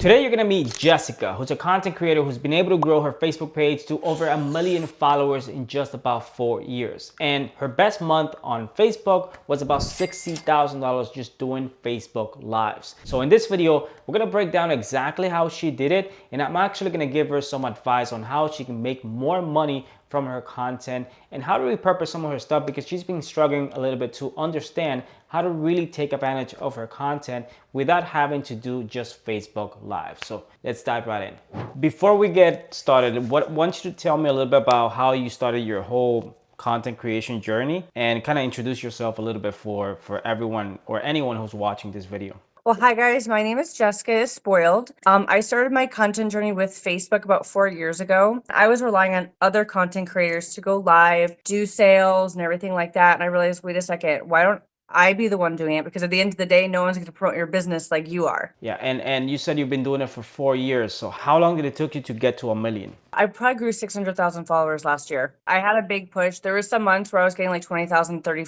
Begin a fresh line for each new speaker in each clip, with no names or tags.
Today you're gonna meet Jessica, who's a content creator who's been able to grow her Facebook page to over 1 million followers in just about 4 years. And her best month on Facebook was about $60,000 just doing Facebook Lives. So in this video, we're gonna break down exactly how she did it, and I'm actually gonna give her some advice on how she can make more money from her content and how to repurpose some of her stuff, because she's been struggling a little bit to understand how to really take advantage of her content without having to do just Facebook Live. So let's dive right in. Before we get started, I want you to tell me a little bit about how you started your whole content creation journey and kind of introduce yourself a little bit for everyone or anyone who's watching this video.
Well, hi guys, my name is Jessica Spoiled. I started my content journey with Facebook about 4 years ago. I was relying on other content creators to go live, do sales and everything like that. And I realized, wait a second, why don't I be the one doing it? Because at the end of the day, no one's going to promote your business like you are.
Yeah, and you said you've been doing it for 4 years. So how long did it took you to get to 1 million?
I probably grew 600,000 followers last year. I had a big push. There was some months where I was getting like 20,000, 30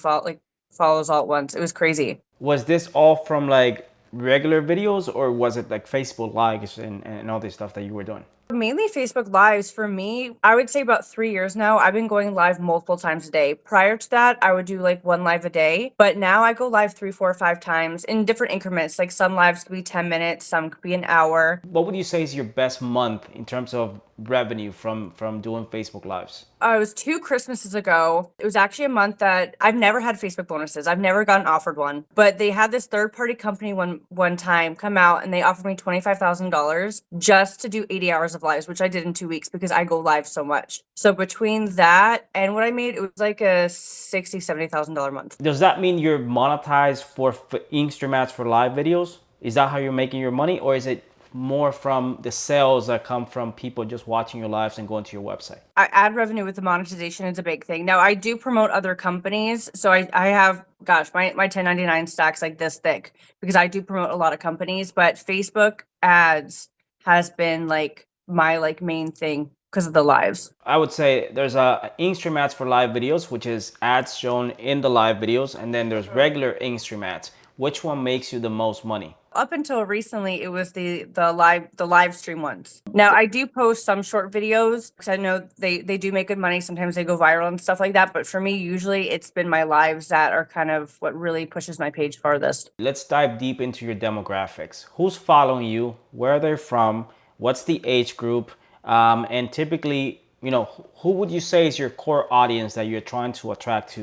follows all at once. It was crazy.
Was this all from like regular videos, or was it like Facebook Lives and all this stuff that you were doing?
Mainly Facebook Lives. For me, I would say about 3 years now. I've been going live multiple times a day. Prior to that, I would do like 1 live a day, but now I go live 3, 4, 5 times in different increments. Like some lives could be 10 minutes, some could be an hour.
What would you say is your best month in terms of revenue from doing Facebook Lives?
It was 2 Christmases ago. It was actually a month that I've never had Facebook bonuses. I've never gotten offered one, but they had this third-party company one time come out and they offered me $25,000 just to do 80 hours of lives, which I did in 2 weeks because I go live so much. So between that and what I made, it was like a $60,000, $70,000 month.
Does that mean you're monetized for Inkster Mats for live videos? Is that how you're making your money, or is it more from the sales that come from people just watching your lives and going to your website?
Ad revenue with the monetization is a big thing. Now I do promote other companies. So I have, gosh, my 1099 stacks like this thick because I do promote a lot of companies, but Facebook ads has been like my main thing because of the lives.
I would say there's a Inkster Mats for live videos, which is ads shown in the live videos, and then there's regular Inkster Mats. Which one makes you the most money?
Up until recently, it was the live stream ones. Now I do post some short videos because I know they do make good money. Sometimes they go viral and stuff like that. But for me, usually it's been my lives that are kind of what really pushes my page farthest.
Let's dive deep into your demographics. Who's following you? Where are they from? What's the age group? And typically, you know, who would you say is your core audience that you're trying to attract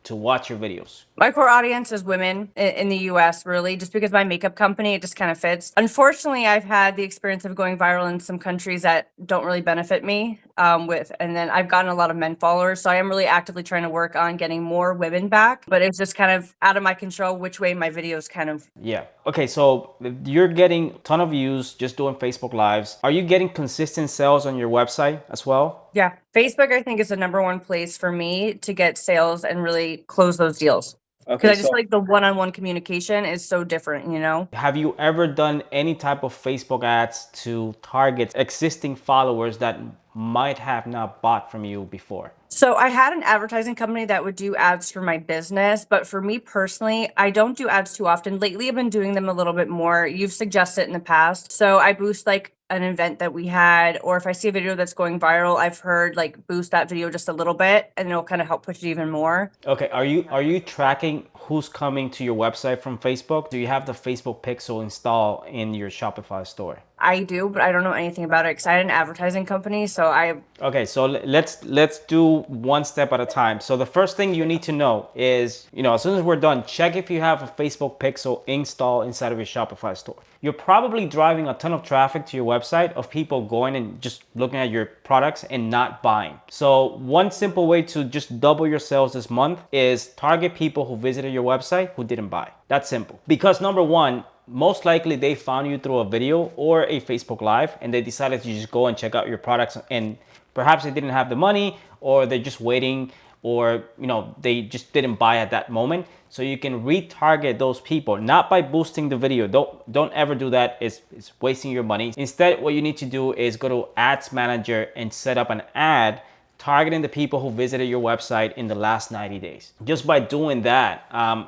to watch your videos?
My core audience is women in the US, really, just because my makeup company, it just kind of fits. Unfortunately, I've had the experience of going viral in some countries that don't really benefit me and then I've gotten a lot of men followers. So I am really actively trying to work on getting more women back, but it's just kind of out of my control which way my videos kind of.
Yeah. Okay, so you're getting a ton of views just doing Facebook Lives. Are you getting consistent sales on your website as well?
Yeah. Facebook, I think, is the #1 place for me to get sales and really close those deals. Because I just feel like the one-on-one communication is so different, you know?
Have you ever done any type of Facebook ads to target existing followers that might have not bought from you before?
So I had an advertising company that would do ads for my business, but for me personally, I don't do ads too often. Lately, I've been doing them a little bit more. You've suggested in the past. So I boost like an event that we had, or if I see a video that's going viral, I've heard like boost that video just a little bit and it'll kind of help push it even more.
Okay, are you tracking who's coming to your website from Facebook? Do you have the Facebook Pixel installed in your Shopify store?
I do, but I don't know anything about it because I had an advertising company, so I...
Okay, so let's do one step at a time. So the first thing you need to know is, you know, as soon as we're done, check if you have a Facebook Pixel installed inside of your Shopify store. You're probably driving a ton of traffic to your website of people going and just looking at your products and not buying. So one simple way to just double your sales this month is target people who visited your website who didn't buy. That's simple. Because number one, most likely they found you through a video or a Facebook Live and they decided to just go and check out your products, and perhaps they didn't have the money, or they're just waiting, or you know, they just didn't buy at that moment. So you can retarget those people, not by boosting the video. Don't ever do that. It's wasting your money. Instead, what you need to do is go to Ads Manager and set up an ad targeting the people who visited your website in the last 90 days. Just by doing that,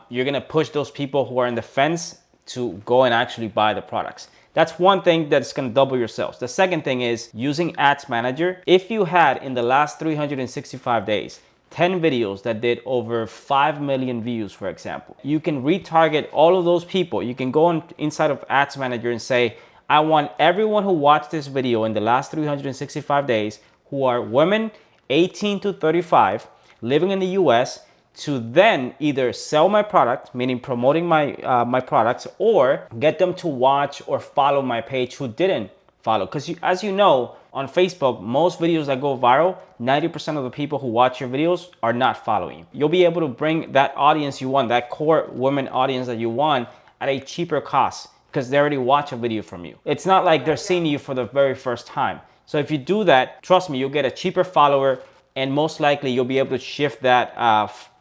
you're gonna push those people who are in the fence to go and actually buy the products. That's one thing that's going to double your sales. The second thing is using Ads Manager. If you had in the last 365 days 10 videos that did over 5 million views, for example, you can retarget all of those people. You can go on inside of Ads Manager and say, I want everyone who watched this video in the last 365 days who are women 18 to 35 living in the US to then either sell my product, meaning promoting my products, or get them to watch or follow my page who didn't follow. Because as you know, on Facebook, most videos that go viral, 90% of the people who watch your videos are not following you. You'll be able to bring that audience you want, that core women audience that you want, at a cheaper cost because they already watch a video from you. It's not like they're seeing you for the very first time. So if you do that, trust me, you'll get a cheaper follower, and most likely you'll be able to shift that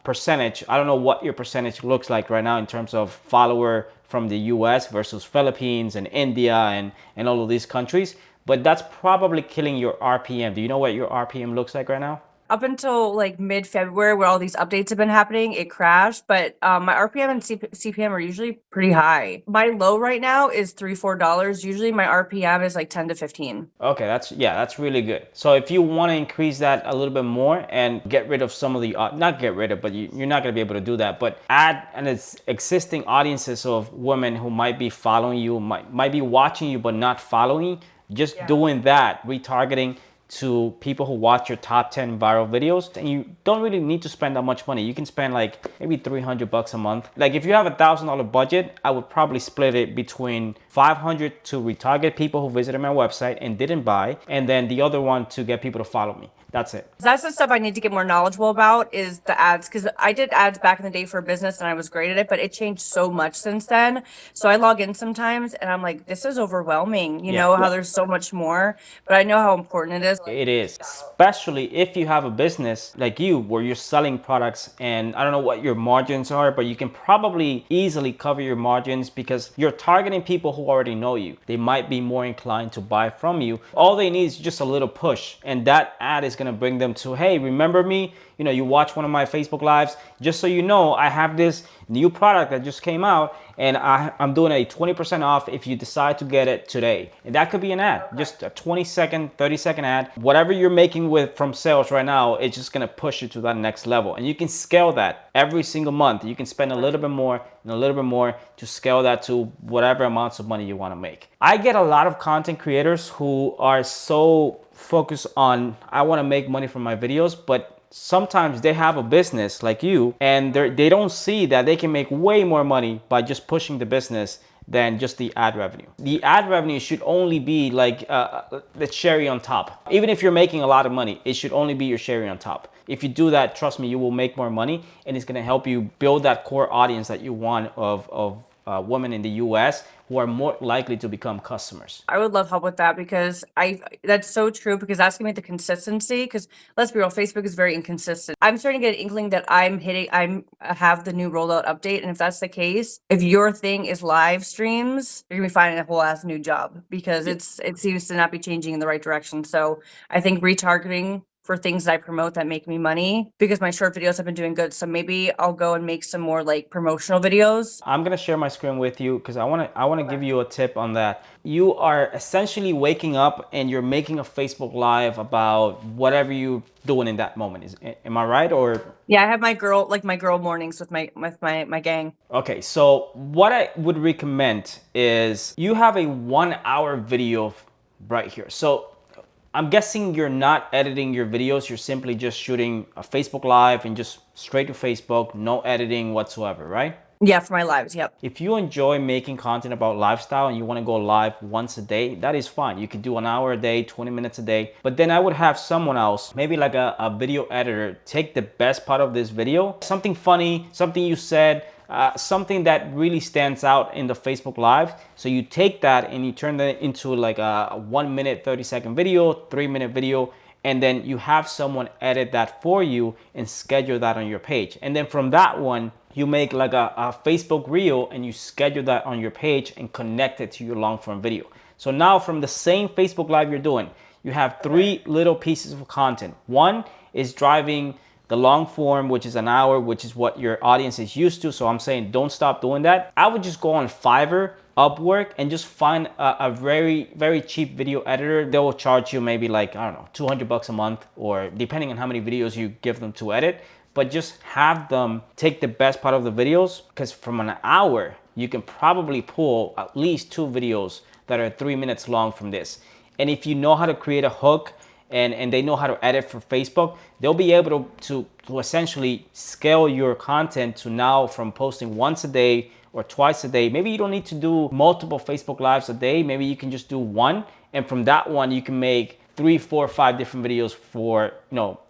percentage. I don't know what your percentage looks like right now in terms of follower from the US versus Philippines and India and all of these countries, but that's probably killing your RPM. Do you know what your RPM looks like right now?
Up until like mid-February, where all these updates have been happening, it crashed. But my RPM and CPM are usually pretty high. My low right now is $3-4. Usually my RPM is like 10 to 15.
Okay, that's really good. So if you want to increase that a little bit more and get rid of some of the not get rid of, but you're not going to be able to do that, but add an existing audiences of women who might be following you, might be watching you but not following, just doing that, retargeting to people who watch your top 10 viral videos, and you don't really need to spend that much money. You can spend like maybe $300 a month. Like if you have $1,000 budget, I would probably split it between $500 to retarget people who visited my website and didn't buy, and then the other one to get people to follow me. That's it.
That's the stuff I need to get more knowledgeable about, is the ads, because I did ads back in the day for a business and I was great at it, but it changed so much since then. So I log in sometimes and I'm like, this is overwhelming, you know, how there's so much more, but I know how important it is.
It is, especially if you have a business like you where you're selling products, and I don't know what your margins are, but you can probably easily cover your margins because you're targeting people who already know you. They might be more inclined to buy from you. All they need is just a little push, and that ad is going to bring them to, hey, remember me? You know, you watch one of my Facebook lives. Just so you know, I have this new product that just came out, and I'm doing a 20% off if you decide to get it today. And that could be an ad, just a 20-second, 30-second ad. Whatever you're making from sales right now, it's just gonna push you to that next level. And you can scale that every single month. You can spend a little bit more and a little bit more to scale that to whatever amounts of money you wanna make. I get a lot of content creators who are so focused on, I wanna make money from my videos, but sometimes they have a business like you, and they don't see that they can make way more money by just pushing the business than just the ad revenue. The ad revenue should only be like the cherry on top. Even if you're making a lot of money, it should only be your cherry on top. If you do that, trust me, you will make more money, and it's gonna help you build that core audience that you want of women in the US who are more likely to become customers.
I would love help with that, because that's so true, because that's gonna be the consistency, because let's be real, Facebook is very inconsistent. I'm starting to get an inkling that I have the new rollout update, and if that's the case, if your thing is live streams, you're gonna be finding a whole ass new job, because it seems to not be changing in the right direction. So I think retargeting for things that I promote that make me money, because my short videos have been doing good. So maybe I'll go and make some more like promotional videos.
I'm gonna share my screen with you because I wanna give you a tip on that. You are essentially waking up and you're making a Facebook Live about whatever you're doing in that moment. Am I right? Or
yeah, I have my girl mornings with my gang.
Okay, so what I would recommend is you have a 1-hour video right here. So I'm guessing you're not editing your videos. You're simply just shooting a Facebook Live and just straight to Facebook, no editing whatsoever, right?
Yeah, for my lives, yep.
If you enjoy making content about lifestyle and you want to go live once a day, that is fine. You could do 1 hour a day, 20 minutes a day. But then I would have someone else, maybe like a video editor, take the best part of this video, something funny, something you said, something that really stands out in the Facebook Live. So you take that and you turn that into like a 1 minute, 30-second video, 3-minute video, and then you have someone edit that for you and schedule that on your page. And then from that one, you make like a Facebook reel and you schedule that on your page and connect it to your long form video. So now from the same Facebook Live you're doing, you have 3 little pieces of content. One is driving the long form, which is an hour, which is what your audience is used to. So I'm saying don't stop doing that. I would just go on Fiverr, Upwork, and just find a very, very cheap video editor. They will charge you maybe like, I don't know, 200 bucks a month, or depending on how many videos you give them to edit. But just have them take the best part of the videos, because from an hour, you can probably pull at least 2 videos that are 3 minutes long from this. And if you know how to create a hook and they know how to edit for Facebook, they'll be able to essentially scale your content to now from posting once a day or twice a day. Maybe you don't need to do multiple Facebook Lives a day. Maybe you can just do one. And from that one, you can make 3, 4, 5 different videos for,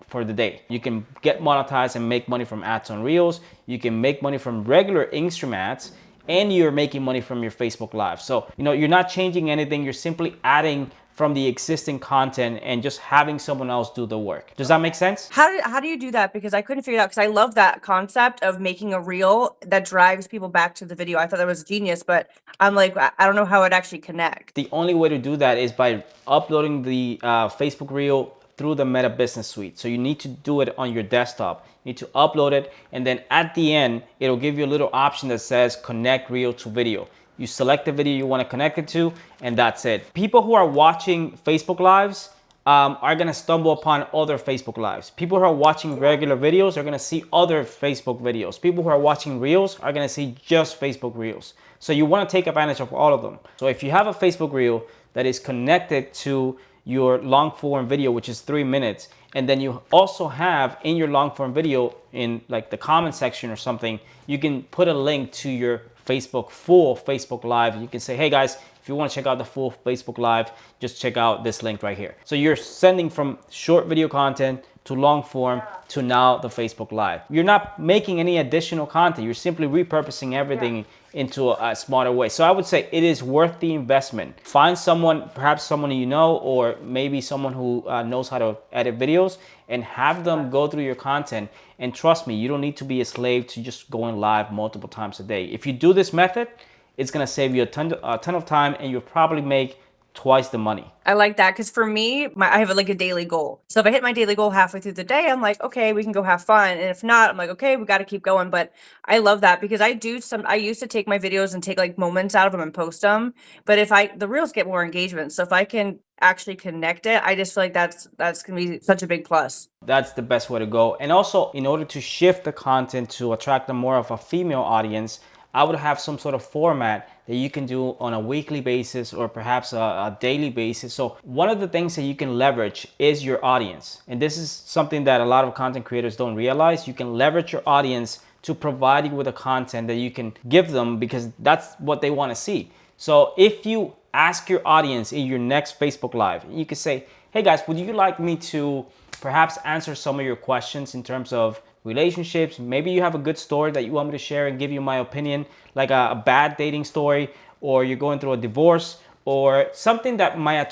for the day. You can get monetized and make money from ads on Reels. You can make money from regular Instagram ads, and you're making money from your Facebook Live. So, you're not changing anything. You're simply adding from the existing content and just having someone else do the work. Does that make sense?
How do you do that? Because I couldn't figure it out, because I love that concept of making a reel that drives people back to the video. I thought that was genius, but I'm like, I don't know how it actually connect.
The only way to do that is by uploading the Facebook Reel through the Meta Business Suite. So you need to do it on your desktop. You need to upload it, and then at the end, it'll give you a little option that says connect Reel to video. You select the video you want to connect it to, and that's it. People who are watching Facebook Lives are gonna stumble upon other Facebook Lives. People who are watching regular videos are gonna see other Facebook videos. People who are watching Reels are gonna see just Facebook Reels. So you wanna take advantage of all of them. So if you have a Facebook Reel that is connected to your long form video, which is 3 minutes, and then you also have in your long form video, in like the comment section or something, you can put a link to your full Facebook Live. You can say, hey guys, if you want to check out the full Facebook Live, just check out this link right here. So you're sending from short video content to long form to now the Facebook Live. You're not making any additional content. You're simply repurposing everything into a smarter way. So I would say it is worth the investment. Find someone, perhaps someone you know, or maybe someone who knows how to edit videos, and have them go through your content. And trust me, you don't need to be a slave to just going live multiple times a day. If you do this method, it's gonna save you a ton of time, and you'll probably make twice the money.
I like that, because for me, I have like a daily goal. So if I hit my daily goal halfway through the day, I'm like, okay, we can go have fun. And if not, I'm like, okay, we got to keep going. But I love that, because I used to take my videos and take like moments out of them and post them. But the Reels get more engagement. So if I can actually connect it, I just feel like that's gonna be such a big plus.
That's the best way to go. And also, in order to shift the content to attract more of a female audience, I would have some sort of format that you can do on a weekly basis, or perhaps a daily basis. So one of the things that you can leverage is your audience. And this is something that a lot of content creators don't realize. You can leverage your audience to provide you with a content that you can give them, because that's what they want to see. So if you ask your audience in your next Facebook Live, you can say, hey guys, would you like me to perhaps answer some of your questions in terms of relationships? Maybe you have a good story that you want me to share and give you my opinion, like a bad dating story, or you're going through a divorce, or something that might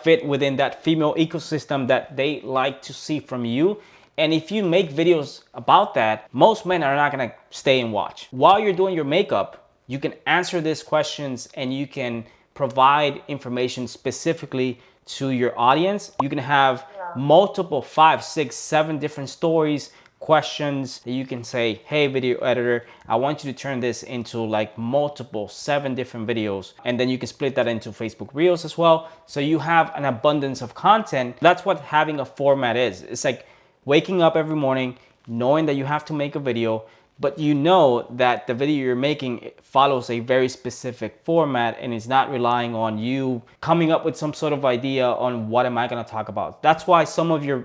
fit within that female ecosystem that they like to see from you. And if you make videos about that, most men are not gonna stay and watch. While you're doing your makeup, you can answer these questions, and you can provide information specifically to your audience. You can have multiple 5, 6, 7 different stories, questions that you can say, hey video editor, I want you to turn this into like multiple 7 different videos. And then you can split that into Facebook Reels as well. So you have an abundance of content. That's what having a format is. It's like waking up every morning, knowing that you have to make a video, but you know that the video you're making follows a very specific format, and is not relying on you coming up with some sort of idea on what am I going to talk about. That's why some of your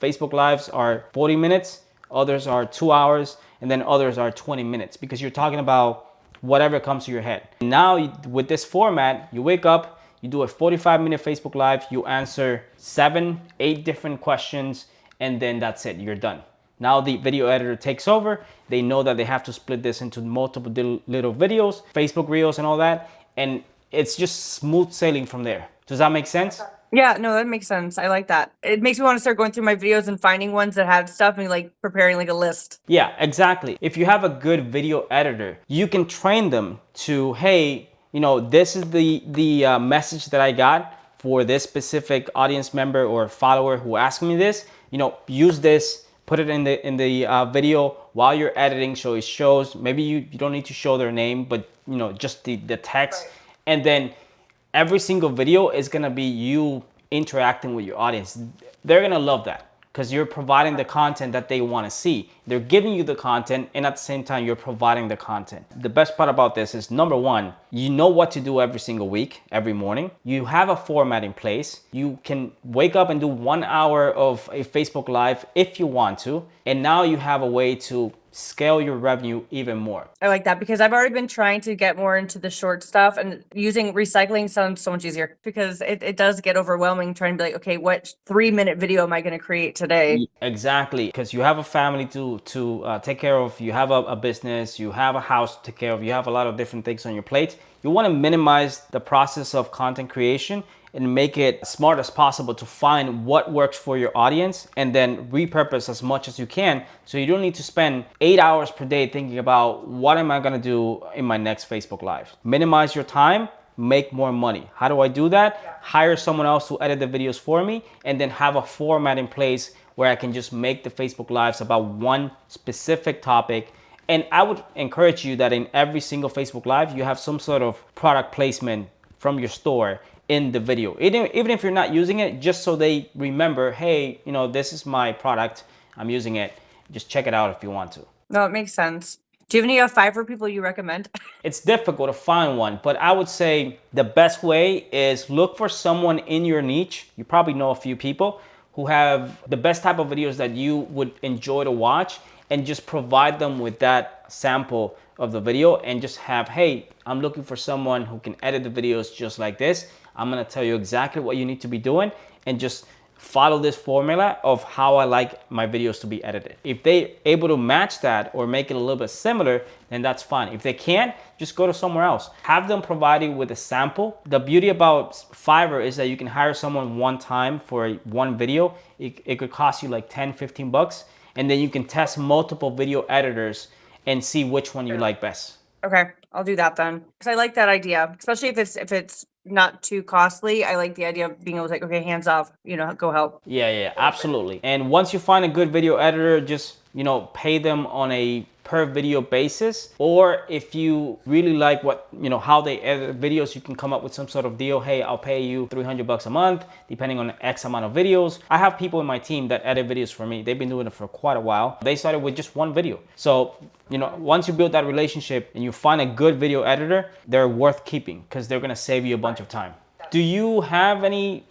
Facebook Lives are 40 minutes, others are 2 hours, and then others are 20 minutes, because you're talking about whatever comes to your head. Now with this format, you wake up, you do a 45-minute Facebook Live, you answer 7, 8 different questions, and then that's it, you're done. Now the video editor takes over. They know that they have to split this into multiple little videos, Facebook Reels and all that. And it's just smooth sailing from there. Does that make sense?
Yeah, no, that makes sense. I like that. It makes me want to start going through my videos and finding ones that have stuff, and like preparing like a list.
Yeah, exactly. If you have a good video editor, you can train them to, hey, this is the message that I got for this specific audience member or follower who asked me this. Use this, put it in the video while you're editing, so it shows. Maybe you don't need to show their name, but just the text.
Right.
And then every single video is gonna be you interacting with your audience. They're gonna love that because you're providing the content that they want to see. They're giving you the content, and at the same time, you're providing the content. The best part about this is, number one, you know what to do every single week, every morning. You have a format in place. You can wake up and do 1 hour of a Facebook Live if you want to. And now you have a way to scale your revenue even more.
I like that because I've already been trying to get more into the short stuff, and using recycling sounds so much easier because it does get overwhelming trying to be like, okay, what 3-minute video am I going to create today?
Exactly, because you have a family to take care of, you have a business, you have a house to take care of, you have a lot of different things on your plate. You want to minimize the process of content creation and make it as smart as possible to find what works for your audience and then repurpose as much as you can, so you don't need to spend 8 hours per day thinking about what am I going to do in my next Facebook Live. Minimize your time, make more money. How do I do that? Hire someone else to edit the videos for me, and then have a format in place where I can just make the Facebook Lives about one specific topic. And I would encourage you that in every single Facebook Live, you have some sort of product placement from your store in the video. Even if you're not using it, just so they remember, hey, this is my product, I'm using it. Just check it out if you want to.
No, it makes sense. Do you have any Fiverr people you recommend?
It's difficult to find one, but I would say the best way is look for someone in your niche. You probably know a few people who have the best type of videos that you would enjoy to watch, and just provide them with that sample of the video and just have, hey, I'm looking for someone who can edit the videos just like this. I'm gonna tell you exactly what you need to be doing, and just follow this formula of how I like my videos to be edited. If they're able to match that or make it a little bit similar, then that's fine. If they can't, just go to somewhere else. Have them provide you with a sample. The beauty about Fiverr is that you can hire someone one time for one video. It could cost you like 10, 15 bucks. And then you can test multiple video editors and see which one you like best.
Okay, I'll do that then. Because I like that idea, especially if it's not too costly. I like the idea of being able to like, okay, hands off, go help.
Yeah, absolutely. And once you find a good video editor, just, pay them on a per video basis. Or if you really like how they edit videos, you can come up with some sort of deal. Hey, I'll pay you $300 a month, depending on X amount of videos. I have people in my team that edit videos for me. They've been doing it for quite a while. They started with just one video. So, once you build that relationship and you find a good video editor, they're worth keeping because they're gonna save you a bunch of time. Do you have any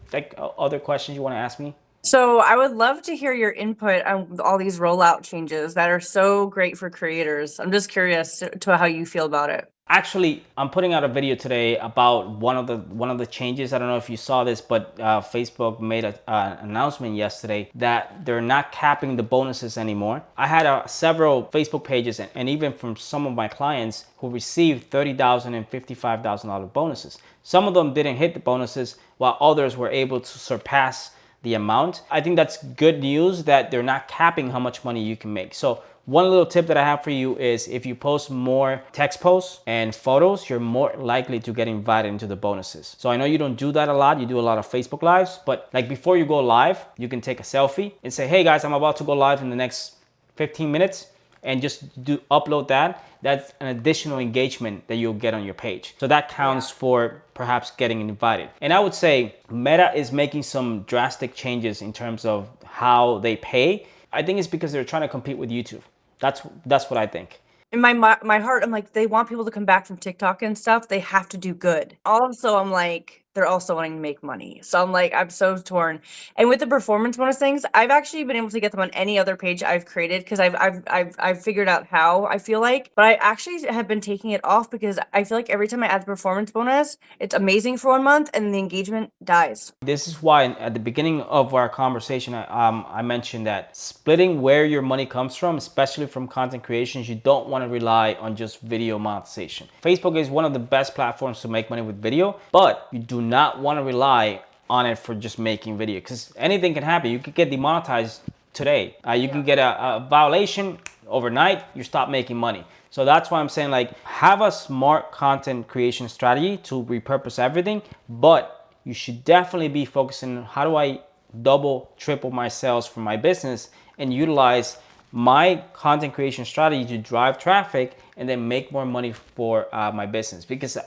other questions you want to ask me?
So I would love to hear your input on all these rollout changes that are so great for creators. I'm just curious to how you feel about it.
Actually, I'm putting out a video today about one of the changes. I don't know if you saw this, but Facebook made an announcement yesterday that they're not capping the bonuses anymore. I had several Facebook pages and even from some of my clients who received $30,000 and $55,000 bonuses. Some of them didn't hit the bonuses, while others were able to surpass the amount. I think that's good news that they're not capping how much money you can make. So one little tip that I have for you is if you post more text posts and photos, you're more likely to get invited into the bonuses. So I know you don't do that a lot. You do a lot of Facebook Lives, but like before you go live, you can take a selfie and say, hey guys, I'm about to go live in the next 15 minutes, and just upload that. That's an additional engagement that you'll get on your page. So that counts for perhaps getting invited. And I would say Meta is making some drastic changes in terms of how they pay. I think it's because they're trying to compete with YouTube. That's what I think.
In my heart, I'm like, they want people to come back from TikTok and stuff. They have to do good. Also, I'm like, they're also wanting to make money. So I'm like, I'm so torn. And with the performance bonus things, I've actually been able to get them on any other page I've created because I've figured out how I feel like. But I actually have been taking it off because I feel like every time I add the performance bonus, it's amazing for 1 month and the engagement dies.
This is why at the beginning of our conversation, I mentioned that splitting where your money comes from, especially from content creations, you don't want to rely on just video monetization. Facebook is one of the best platforms to make money with video, but you do not want to rely on it for just making video because anything can happen. You could get demonetized today. You can get a violation overnight. You stop making money. So that's why I'm saying have a smart content creation strategy to repurpose everything, but you should definitely be focusing on how do I double, triple my sales for my business and utilize my content creation strategy to drive traffic and then make more money for my business. Because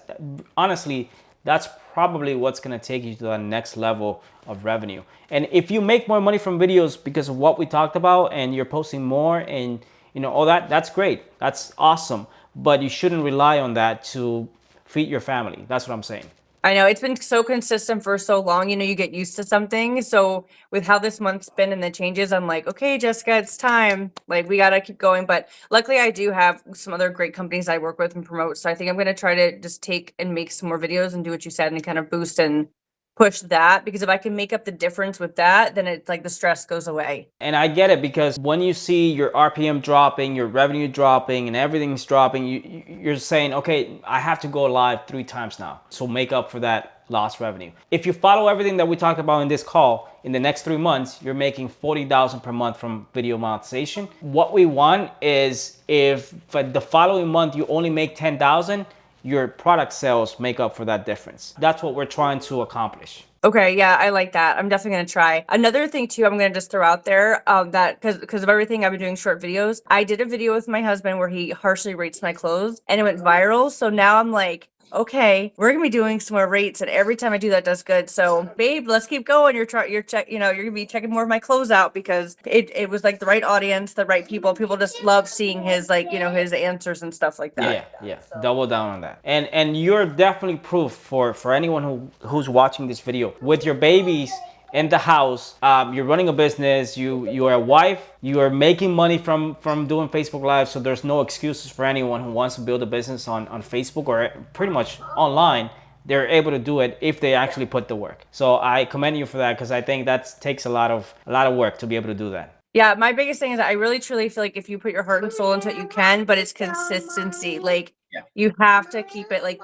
honestly, that's probably what's going to take you to the next level of revenue. And if you make more money from videos because of what we talked about, and you're posting more and all that, that's great. That's awesome. But you shouldn't rely on that to feed your family. That's what I'm saying.
I know it's been so consistent for so long, you get used to something. So with how this month's been and the changes, I'm like, okay, Jessica, it's time. Like, we got to keep going. But luckily I do have some other great companies I work with and promote. So I think I'm going to try to just take and make some more videos and do what you said and kind of boost and push that, because if I can make up the difference with that, then it's like the stress goes away.
And I get it, because when you see your RPM dropping, your revenue dropping, and everything's dropping, you're saying, okay, I have to go live 3 times now, so make up for that lost revenue. If you follow everything that we talked about in this call, in the next 3 months, you're making $40,000 per month from video monetization. What we want is, if for the following month you only make $10,000, your product sales make up for that difference. That's what we're trying to accomplish.
Okay, yeah, I like that. I'm definitely gonna try. Another thing too, I'm gonna just throw out there, that because of everything I've been doing short videos, I did a video with my husband where he harshly rates my clothes, and it went viral. So now I'm like, okay, we're gonna be doing some more rates, and every time I do that does good. So babe, let's keep going. You're gonna be checking more of my clothes out, because it was like the right audience, the right people. People just love seeing his his answers and stuff like that.
Yeah. Double down on that. And you're definitely proof for anyone who's watching this video. With your babies in the house, you're running a business, you are a wife, you are making money from doing Facebook Live, so there's no excuses for anyone who wants to build a business on Facebook or pretty much online. They're able to do it if they actually put the work. So I commend you for that, because I think that takes a lot of work to be able to do that.
Yeah, my biggest thing is that I really truly feel like if you put your heart and soul into it, you can, but it's consistency. Like, you have to keep it, like,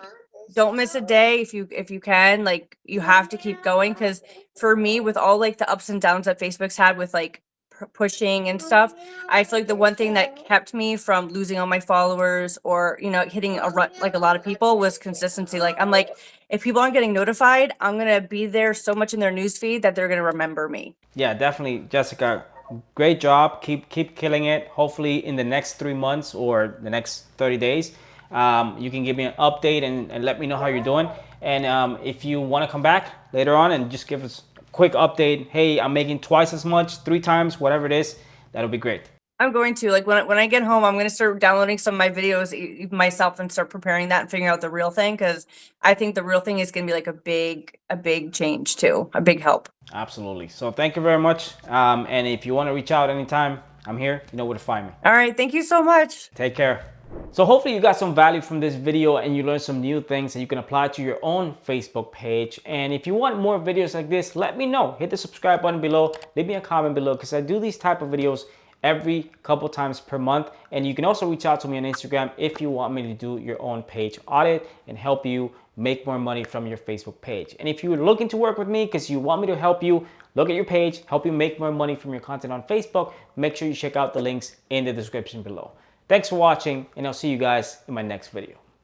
don't miss a day if you can. Like, you have to keep going, because for me, with all like the ups and downs that Facebook's had with like pushing and stuff, I feel like the one thing that kept me from losing all my followers or hitting a rut like a lot of people was consistency. Like, I'm like, if people aren't getting notified, I'm gonna be there so much in their newsfeed that they're gonna remember me.
Yeah, definitely, Jessica. Great job. Keep killing it. Hopefully in the next 3 months or the next 30 days, you can give me an update and let me know how you're doing. And if you want to come back later on and just give us a quick update, hey, I'm making twice as much, 3 times, whatever it is, that'll be great.
I'm going to, like, when I get home, I'm going to start downloading some of my videos myself and start preparing that and figuring out the real thing, because I think the real thing is going to be like a big change too, a big help.
Absolutely. So thank you very much. And if you want to reach out anytime, I'm here. You know where to find me.
All right. Thank you so much.
Take care. So hopefully you got some value from this video and you learned some new things that you can apply to your own Facebook page. And if you want more videos like this, let me know. Hit the subscribe button below. Leave me a comment below, because I do these type of videos every couple times per month. And you can also reach out to me on Instagram if you want me to do your own page audit and help you make more money from your Facebook page. And if you're looking to work with me because you want me to help you look at your page, help you make more money from your content on Facebook, make sure you check out the links in the description below. Thanks for watching, and I'll see you guys in my next video.